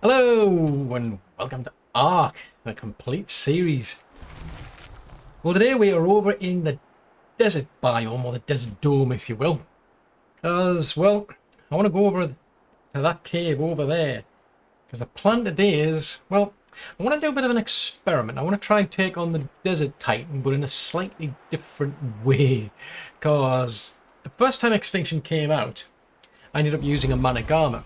Hello and welcome to ARK, the complete series. Well, today we are over in the desert biome, or the desert dome if you will. Because, well, I want to go over to that cave over there. Because the plan today is, well, I want to do a bit of an experiment. I want to try and take on the desert titan, but in a slightly different way. Because the first time Extinction came out, I ended up using a Managarmr.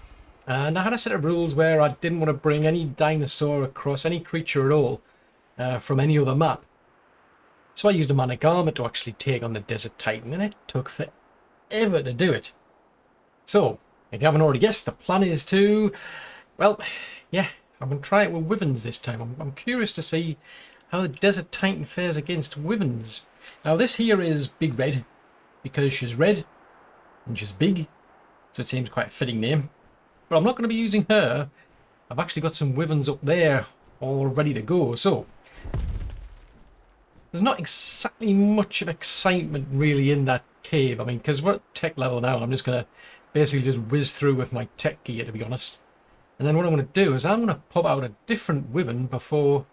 And I had a set of rules where I didn't want to bring any dinosaur across, any creature at all, from any other map. So I used a Managarmr to actually take on the Desert Titan, and it took forever to do it. So, if you haven't already guessed, the plan is to, well, yeah, I'm going to try it with Wyverns this time. I'm curious to see how the Desert Titan fares against Wyverns. Now this here is Big Red, because she's red, and she's big, so it seems quite a fitting name. But I'm not going to be using her. I've actually got some Wyverns up there all ready to go. So there's not exactly much of excitement really in that cave. I mean, because we're at tech level now, I'm just going to basically just whiz through with my tech gear, to be honest. And then what I'm going to do is I'm going to pop out a different Wyvern before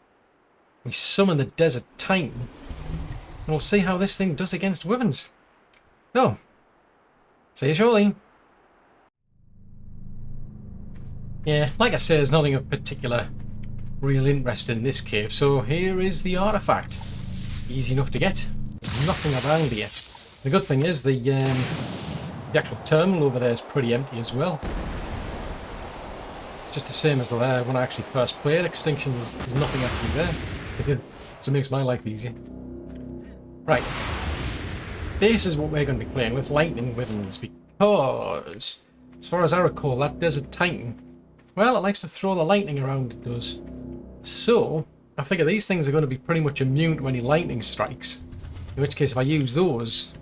we summon the Desert Titan. And we'll see how this thing does against Wyverns. So, see you shortly. Yeah, like I say, there's nothing of particular real interest in this cave, so here is the artifact. Easy enough to get. There's nothing around here. The good thing is the actual terminal over there is pretty empty as well. It's just the same as when I actually first played Extinction. There's nothing actually there, so it makes my life easier. Right, this is what we're going to be playing with, Lightning Wyverns, because as far as I recall, that Desert Titan, well, it likes to throw the lightning around, it does. So, I figure these things are going to be pretty much immune to any lightning strikes. In which case, if I use those,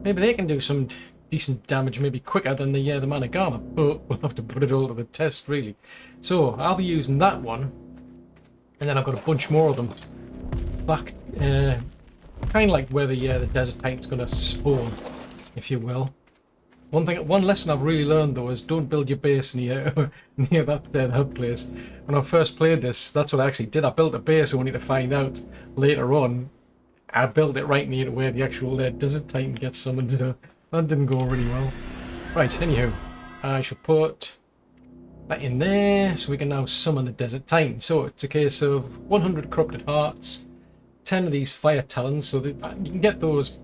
maybe they can do some decent damage, maybe quicker than the Managarmr, but we'll have to put it all to the test, really. So, I'll be using that one, and then I've got a bunch more of them back, kind of like where the Desert Titan's going to spawn, if you will. One lesson I've really learned though is don't build your base near that place. When I first played this, that's what I actually did. I built a base, only to find out later on I built it right near to where the actual Desert Titan gets summoned. So that didn't go really well. Right, anywho, I shall put that in there so we can now summon the Desert Titan. So it's a case of 100 corrupted hearts, 10 of these fire talons, so that you can get those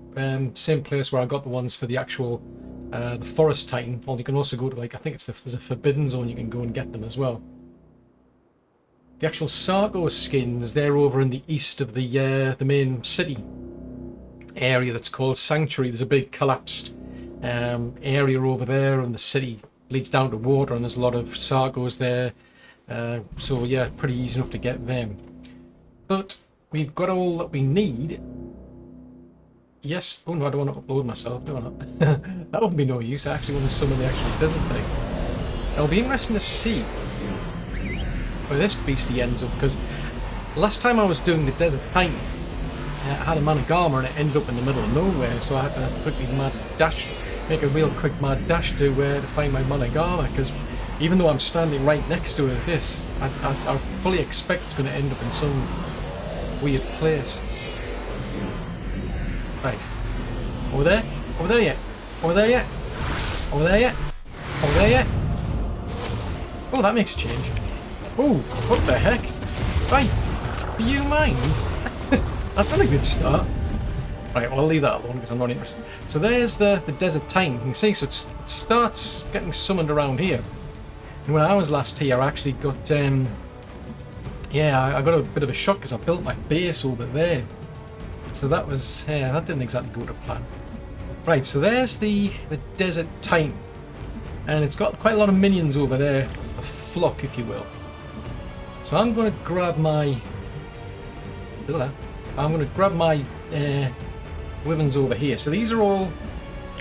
same place where I got the ones for the actual the Forest Titan, or you can also go to, like, I think there's a Forbidden Zone, you can go and get them as well. The actual Sargo skins, they're over in the east of the main city area that's called Sanctuary. There's a big collapsed area over there, and the city leads down to water, and there's a lot of Sargos there. So yeah, pretty easy enough to get them. But we've got all that we need. Yes. Oh no, I don't want to upload myself, do I not? That would be no use. I actually want to summon the actual desert thing. It'll be interesting to see where this beastie ends up, because last time I was doing the Desert Titan, I had a Managarmr and it ended up in the middle of nowhere, so I had to quickly make a real quick mad dash to find my Managarmr, because even though I'm standing right next to this, I fully expect it's going to end up in some weird place. Right. Over there? Over there yet? Over there yet? Over there yet? Over there yet? Oh, that makes a change. Oh, what the heck? Right. Do you mind? That's not a good start. Right, well, I'll leave that alone because I'm not interested. So there's the Desert Titan. You can see, so it starts getting summoned around here. And when I was last here, I actually got, yeah, I got a bit of a shock because I built my base over there. So that was, that didn't exactly go to plan. Right, so there's the Desert Titan. And it's got quite a lot of minions over there. A flock, if you will. So I'm going to grab my... Wyverns over here. So these are all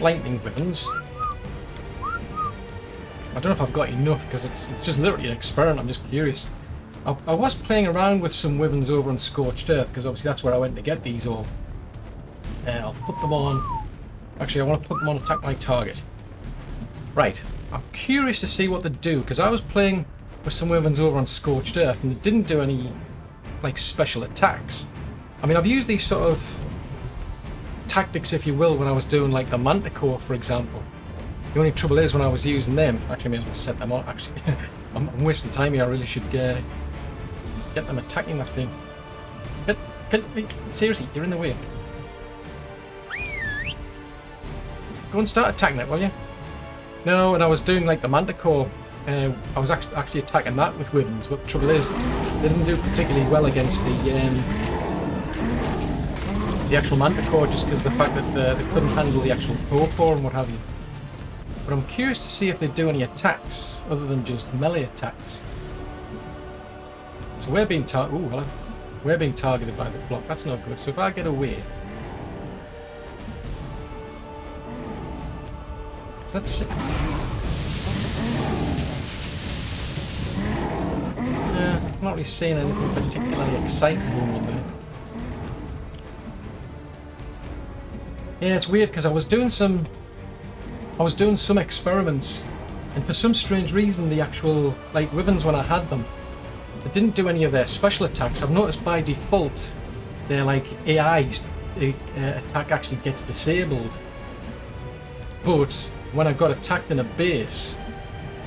Lightning Wyverns. I don't know if I've got enough, because it's just literally an experiment. I'm just curious. I was playing around with some Wyverns over on Scorched Earth, because obviously that's where I went to get these all. I'll put them on... Actually, I want to put them on Attack My Target. Right. I'm curious to see what they do, because I was playing with some wyverns over on Scorched Earth, and it didn't do any like special attacks. I mean, I've used these sort of tactics, if you will, when I was doing like the Manticore, for example. The only trouble is when I was using them, actually I may as well set them up, actually. I'm wasting time here. I really should get them attacking that thing. Seriously, you're in the way. Go and start attacking it, will you? No, when I was doing like the Manticore, I was actually attacking that with wyverns, but the trouble is, they didn't do particularly well against the actual Manticore, just because of the fact that they couldn't handle the actual torpor and what have you. But I'm curious to see if they do any attacks other than just melee attacks. So we're being we're being targeted by the flock. That's not good. So if I get away, so let's see. I'm not really seeing anything particularly exciting going on there. Yeah, it's weird because I was doing some experiments, and for some strange reason the actual like wyverns, when I had them, they didn't do any of their special attacks. I've noticed by default their like AI's attack actually gets disabled, but when I got attacked in a base,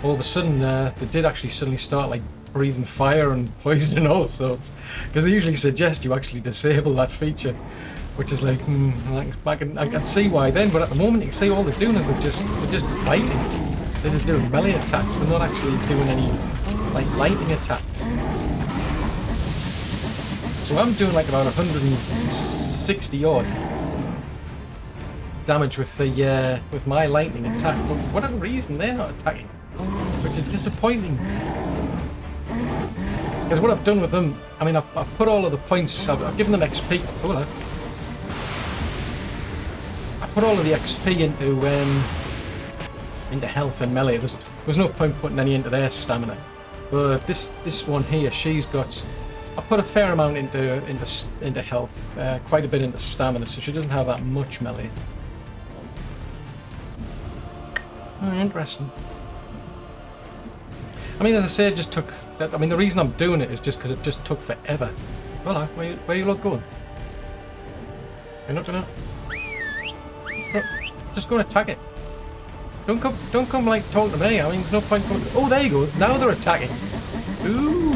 all of a sudden they did actually suddenly start like breathing fire and poison and all sorts, because they usually suggest you actually disable that feature, which is like, I can see why then, but at the moment you can see all they're doing is they're just biting. They're just doing melee attacks. They're not actually doing any like lightning attacks. So I'm doing like about 160 odd damage with the with my lightning attack, but for whatever reason they're not attacking, which is disappointing. Because what I've done with them, I mean, I've put all of the points, I've given them XP. Oh, hello. I put all of the XP into health and melee. There's no point putting any into their stamina. But this one here, she's got. I put a fair amount into health, quite a bit into stamina, so she doesn't have that much melee. Oh, interesting. I mean, as I say, it just took. I mean, the reason I'm doing it is just because it just took forever. Hello, where you look going? You're not gonna. Just go and attack it. Don't come like talking to me. I mean, there's no point going. Oh, there you go. Now they're attacking. Ooh.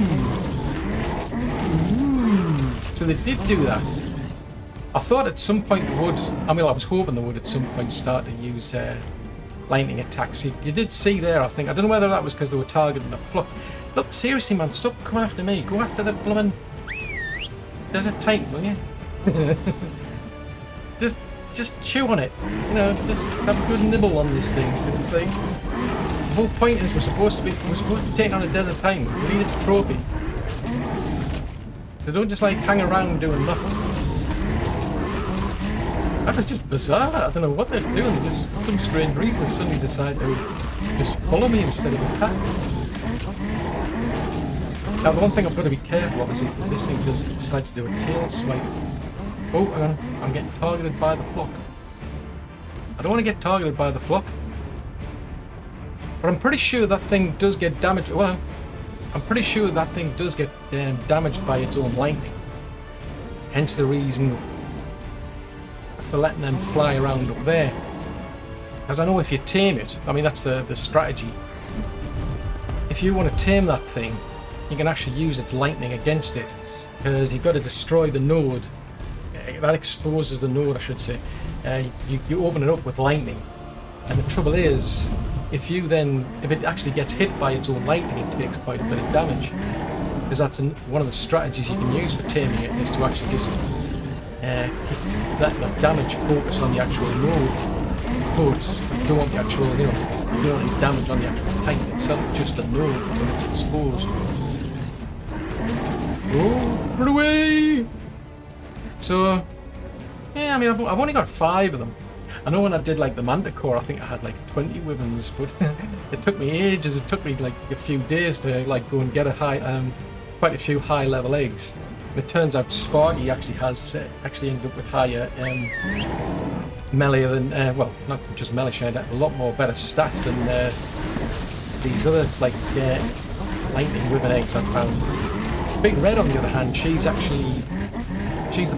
So they did do that. I thought at some point they would. I mean, I was hoping they would at some point start to use lightning attacks. You did see there, I think. I don't know whether that was because they were targeting the flock. Look, seriously, man, stop coming after me. Go after the blooming desert titan, will you? Just chew on it. You know, just have a good nibble on this thing, because it's like the whole point is we're supposed to be taking on a desert titan. We need its trophy. They don't just like hang around doing nothing. That was just bizarre. I don't know what they're doing. They just, for some strange reason, they suddenly decide to just follow me instead of attack. Now, the one thing I've got to be careful of is if this thing decides to do a tail swipe. Oh, hang on. I'm getting targeted by the flock. I don't want to get targeted by the flock. But I'm pretty sure that thing does get damaged. Well, I'm pretty sure that thing does get damaged by its own lightning. Hence the reason for letting them fly around up there. Because I know if you tame it, I mean, that's the strategy. If you want to tame that thing, you can actually use its lightning against it. Because you've got to destroy the node. That exposes the node, I should say. You open it up with lightning, and the trouble is, if it actually gets hit by its own lightning, it takes quite a bit of damage. Because that's one of the strategies you can use for taming it, is to actually just let the damage focus on the actual node. But you don't want the actual, you don't want any damage on the actual titan itself, just the node when it's exposed. Oh, run away! So, yeah, I mean, I've only got 5 of them. I know when I did like the Manticore, I think I had like 20 wyverns, but it took me ages. It took me like a few days to like go and get quite a few high-level eggs. And it turns out Sparky actually ended up with higher melee than well, not just melee, she had a lot more better stats than these other like lightning wyvern eggs I found. Big Red, on the other hand, she's the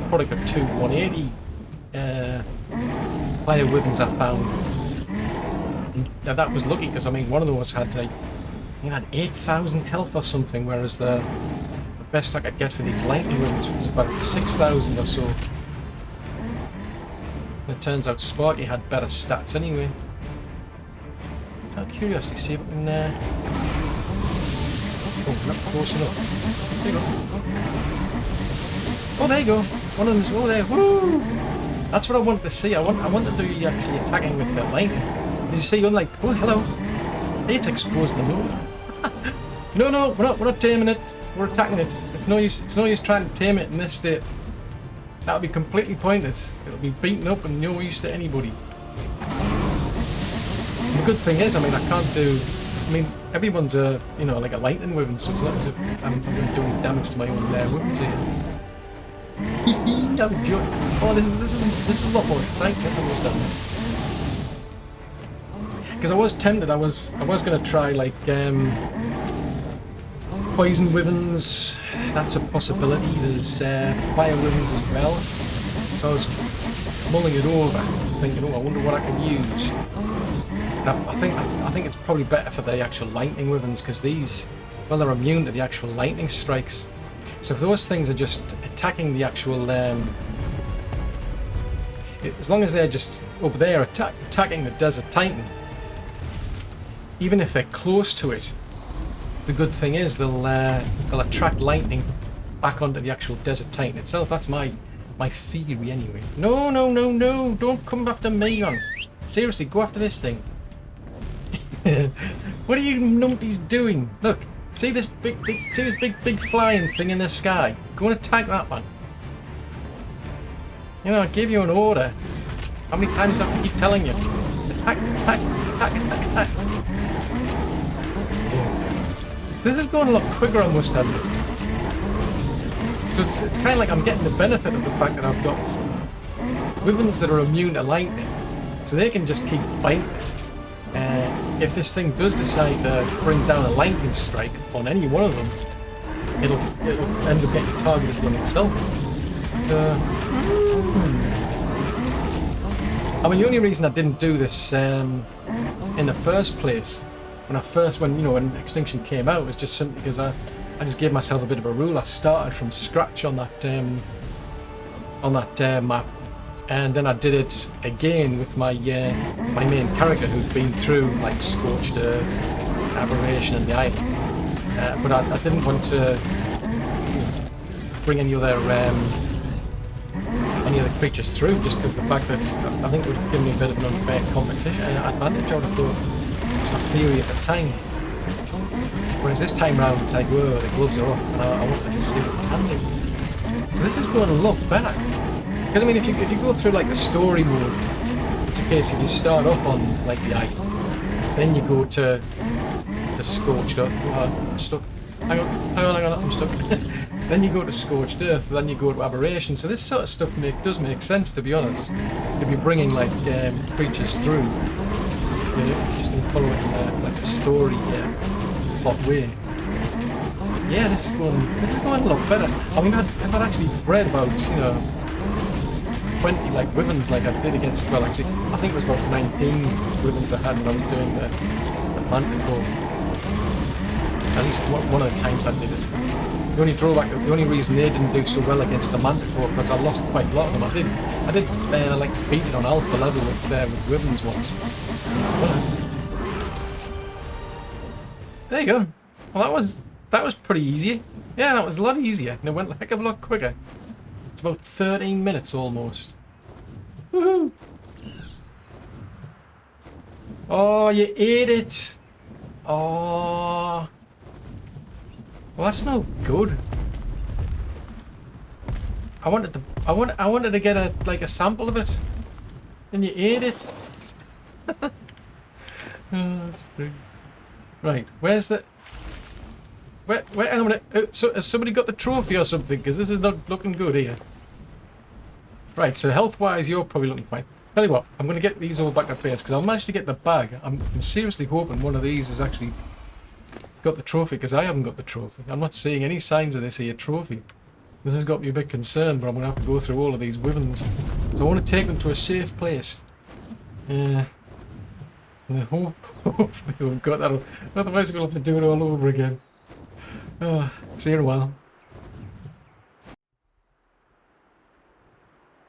product of two 180 fire wyverns I found. And that was lucky because I mean one of those had like, you know, 8,000 health or something, whereas the best I could get for these lightning wyverns was about 6,000 or so. It turns out Sparky had better stats anyway. Out of curiosity, see if I can. Oh, not close enough. There you go. Oh, there you go. One of them's. Oh, there. Woo! That's what I wanted to see. I wanted to be actually attacking with the lightning. As you see, unlike. Oh, hello. Hey, it's exposed the moon. No, we're not taming it. We're attacking it. It's no use. It's no use trying to tame it in this state. That would be completely pointless. It'll be beaten up and no use to anybody. The good thing is, I mean, I can't do. I mean, everyone's a, you know, like a lightning wyvern, so it's not as if I'm going to do any damage to my own wyverns here. I'm joking. Oh, this is a lot more exciting. This I must admit. Because I was tempted. I was going to try like poison wyverns. That's a possibility. There's fire wyverns as well. So I was mulling it over, thinking, oh, I wonder what I can use. I think it's probably better for the actual lightning wyverns because these, well, they're immune to the actual lightning strikes. So if those things are just attacking the actual, as long as they're just up there attacking the Desert Titan, even if they're close to it, the good thing is they'll attract lightning back onto the actual Desert Titan itself. That's my theory anyway. No, don't come after me, on. Seriously, go after this thing. What are you numpties doing? Look, see this big flying thing in the sky? Go and attack that one. You know, I gave you an order. How many times do I have to keep telling you? Attack. This is going a lot quicker, I must admit. So it's kind of like I'm getting the benefit of the fact that I've got wyverns that are immune to lightning, so they can just keep biting it. If this thing does decide to bring down a lightning strike on any one of them, it'll end up getting targeted on itself. So, I mean, the only reason I didn't do this in the first place, when Extinction came out, was just simply because I just gave myself a bit of a rule. I started from scratch on that map. And then I did it again with my my main character who'd been through like Scorched Earth, Aberration, and the Island. But I didn't want to bring any other creatures through, just because the fact that I think it would give me a bit of an unfair competition advantage. I would have thought. It's my theory at the time. Whereas this time round, it's like, whoa, the gloves are off, and I wanted to see what I can do. So this is going to look better. Because I mean, if you go through like the story mode, it's a case of you start up on like the island, then you go to the Scorched Earth. Oh, I'm stuck. Hang on, I'm stuck. Then you go to Scorched Earth, then you go to Aberration. So this sort of stuff does make sense, to be honest. To be bringing like creatures through, you know, just follow it in like a story plot way. Yeah, this is going a lot better. I mean, if I'd actually read about 20 like wyverns like I did against, well, actually I think it was about 19 wyverns I had when I was doing the Manticore. At least one of the times I did it. The only reason they didn't do so well against the Manticore because I lost quite a lot of them. I did like beat it on alpha level with wyverns once. Well, there you go. Well, that was pretty easy. Yeah, that was a lot easier, and it went a heck of a lot quicker. It's about 13 minutes almost. Woohoo! Oh, you ate it! Oh, well, that's no good. I wanted to get a sample of it, and you ate it. Right, where's the? Wait, hang on a minute. So has somebody got the trophy or something? Because this is not looking good here. Right, so health-wise, you're probably looking fine. Tell you what, I'm going to get these all back at base because I'll manage to get the bag. I'm seriously hoping one of these is actually got the trophy, because I haven't got the trophy. I'm not seeing any signs of this here trophy. This has got me a bit concerned, but I'm going to have to go through all of these wyverns. So I want to take them to a safe place. And hopefully we've got that. Otherwise we'll have to do it all over again. See you in a while.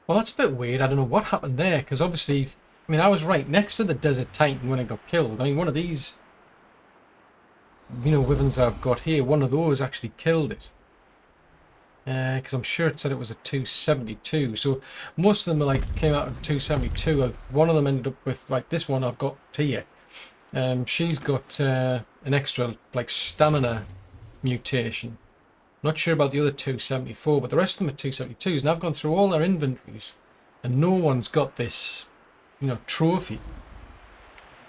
Well, that's a bit weird. I don't know what happened there, because obviously, I mean, I was right next to the Desert Titan when it got killed. I mean, one of these, you know, wyverns that I've got here, one of those actually killed it. Because I'm sure it said it was a 272. So most of them are like came out of 272. One of them ended up with like this one I've got here. She's got an extra like stamina mutation. Not sure about the other 274, but the rest of them are 272s. And I've gone through all their inventories, and no one's got this, you know, trophy.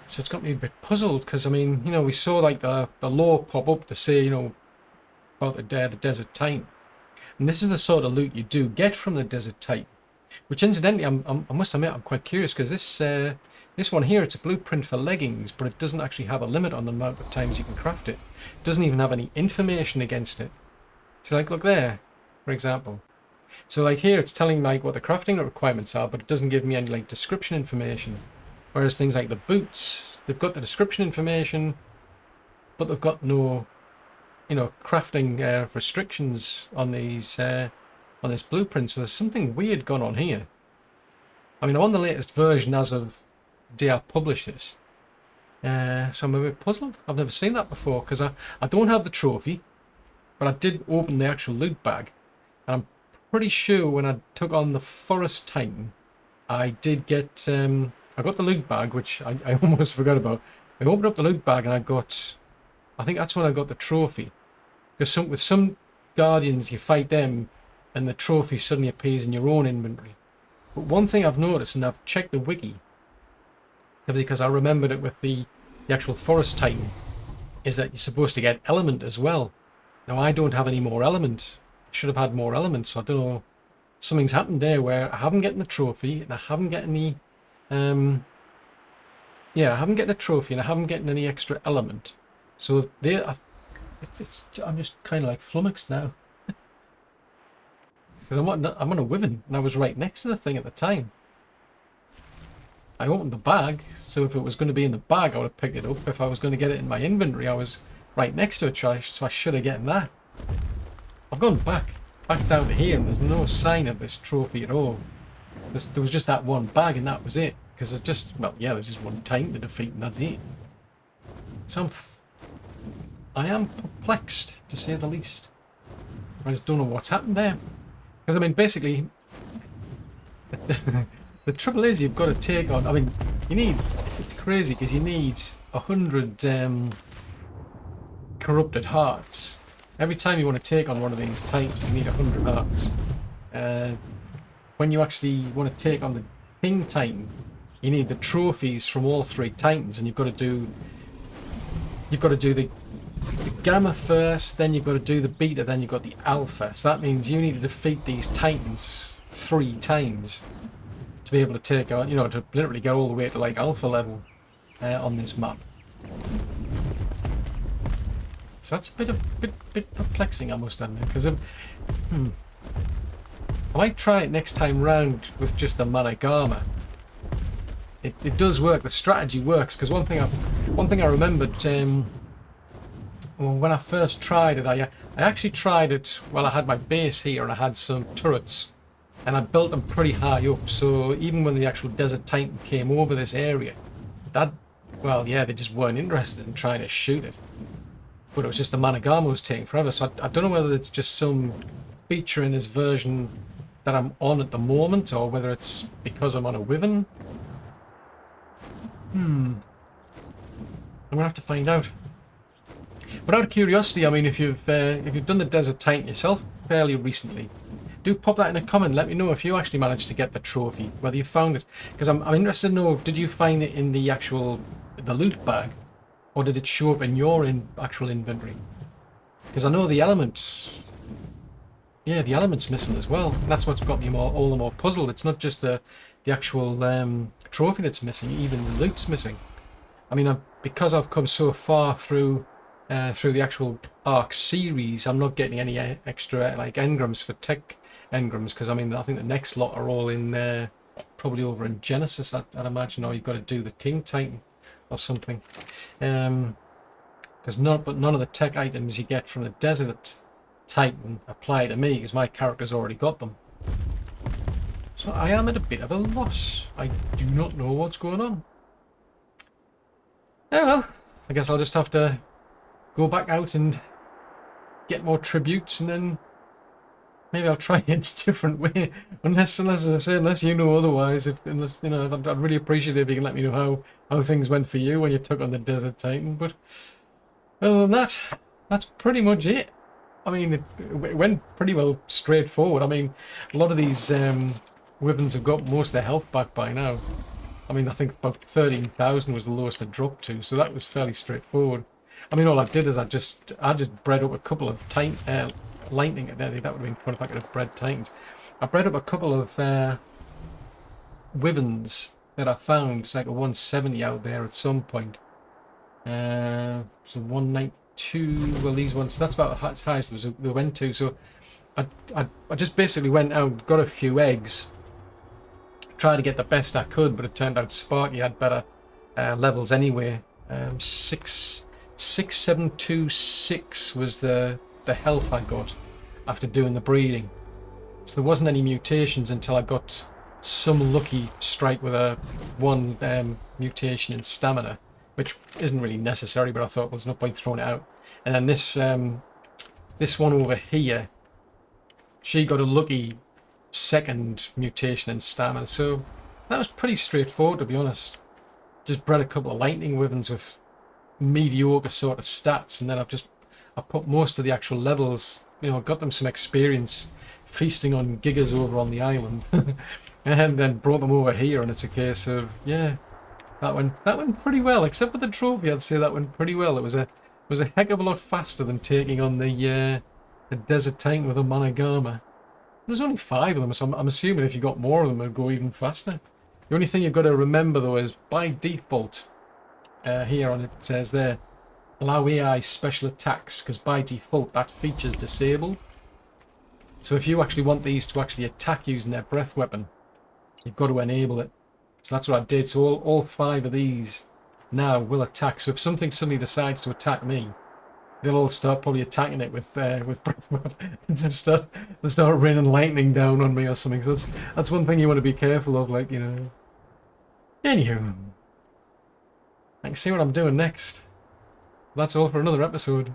So it's got me a bit puzzled, because I mean, you know, we saw like the lore pop up to say, you know, about the Desert Titan. And this is the sort of loot you do get from the Desert Titan. Which incidentally, I must admit, I'm quite curious, because this one here, it's a blueprint for leggings, but it doesn't actually have a limit on the amount of times you can craft it. It doesn't even have any information against it. So like, look there, for example. So like here, it's telling like what the crafting requirements are, but it doesn't give me any like description information. Whereas things like the boots, they've got the description information, but they've got no, you know, crafting restrictions on these on this blueprint. So there's something weird going on here. I mean, I'm on the latest version as of the day I published this, so I'm a bit puzzled. I've never seen that before, because I don't have the trophy, but I did open the actual loot bag, and I'm pretty sure when I took on the Forest Titan, I did get I got the loot bag, which I almost forgot about. I opened up the loot bag and I got, I think that's when I got the trophy. Because with some guardians, you fight them and the trophy suddenly appears in your own inventory. But one thing I've noticed, and I've checked the wiki, because I remembered it with the actual Forest Titan, is that you're supposed to get element as well. Now I don't have any more element. I should have had more element, so I don't know. Something's happened there where I haven't gotten the trophy and I haven't got any yeah, I haven't gotten a trophy and I haven't gotten any extra element. So there, I'm just kind of like flummoxed now. Because I'm on a wyvern and I was right next to the thing at the time. I opened the bag, so if it was going to be in the bag, I would have picked it up. If I was going to get it in my inventory, I was right next to it, so I should have gotten that. I've gone back down to here, and there's no sign of this trophy at all. There was just that one bag, and that was it. Because there's just, well, yeah, there's just one Titan to defeat, and that's it. So I am perplexed, to say the least. I just don't know what's happened there. Because, I mean, basically, the trouble is you've got to take on, I mean, you need, it's crazy, because you need 100 corrupted hearts. Every time you want to take on one of these Titans, you need 100 hearts. When you actually want to take on the King Titan, you need the trophies from all 3 Titans, and you've got to do the Gamma first, then you've got to do the Beta, then you've got the Alpha. So that means you need to defeat these Titans 3 times to be able to take on, you know, to literally get all the way to like Alpha level on this map. So that's a bit perplexing, I must admit, because I might try it next time round with just the Managarmr. It does work. The strategy works, because one thing I remembered when I first tried it, I actually tried it while I had my base here and I had some turrets, and I built them pretty high up. So even when the actual Desert Titan came over this area, well, yeah, they just weren't interested in trying to shoot it. But it was just the Managarmr was taking forever. So I don't know whether it's just some feature in this version that I'm on at the moment, or whether it's because I'm on a wyvern. I'm gonna have to find out. But out of curiosity, I mean, if you've done the Desert Titan yourself fairly recently, do pop that in a comment. Let me know if you actually managed to get the trophy, whether you found it. Because I'm interested to know, did you find it in the loot bag, or did it show up in your actual inventory? Because I know the element. Yeah, the element's missing as well. And that's what's got me all the more puzzled. It's not just the actual trophy that's missing, even the loot's missing. I mean, because I've come so far through through the actual ARK series, I'm not getting any extra like engrams for tech engrams, because I mean I think the next lot are all in probably over in Genesis, I'd imagine, or you've got to do the King Titan or something. Because none of the tech items you get from the Desert Titan apply to me, because my character's already got them. So I am at a bit of a loss. I do not know what's going on. Yeah, well, I guess I'll just have to go back out and get more tributes, and then maybe I'll try it in a different way. Unless as I say, unless you know otherwise. Unless you know, I'd really appreciate it if you can let me know how things went for you when you took on the Desert Titan. But other than that, that's pretty much it. I mean, it went pretty well straightforward. I mean, a lot of these Wyverns have got most of their health back by now. I mean, I think about 13,000 was the lowest I dropped to, so that was fairly straightforward. I mean, all I did is I just bred up a couple of lightning. That would have been fun if I could have bred titans. I bred up a couple of Wyverns that I found. It's like a 170 out there at some point. So 192. Well, these ones. That's about as high as they went to. So I just basically went out, got a few eggs, tried to get the best I could, but it turned out Sparky had better levels anyway. 6726 was the health I got after doing the breeding. So there wasn't any mutations until I got some lucky strike with a one mutation in stamina, which isn't really necessary, but I thought, well, there's no point throwing it out. And then this one over here, she got a lucky second mutation in stamina, so that was pretty straightforward, to be honest. Just bred a couple of Lightning Wyverns with mediocre sort of stats, and then I've put most of the actual levels, you know, got them some experience feasting on gigas over on the island, and then brought them over here, and it's a case of, yeah, that went pretty well. Except for the trophy, I'd say that went pretty well. It was a heck of a lot faster than taking on the Desert Titan with a Managarmr. There's only 5 of them, so I'm assuming if you got more of them, it'd go even faster. The only thing you've got to remember, though, is by default, here on it says there, allow AI special attacks, because by default that feature's disabled. So if you actually want these to actually attack using their breath weapon, you've got to enable it. So that's what I did. So all 5 of these now will attack. So if something suddenly decides to attack me, they'll all start probably attacking it with breath weapons and start raining lightning down on me or something. So that's one thing you want to be careful of, like, you know. Anywho, I can see what I'm doing next. That's all for another episode.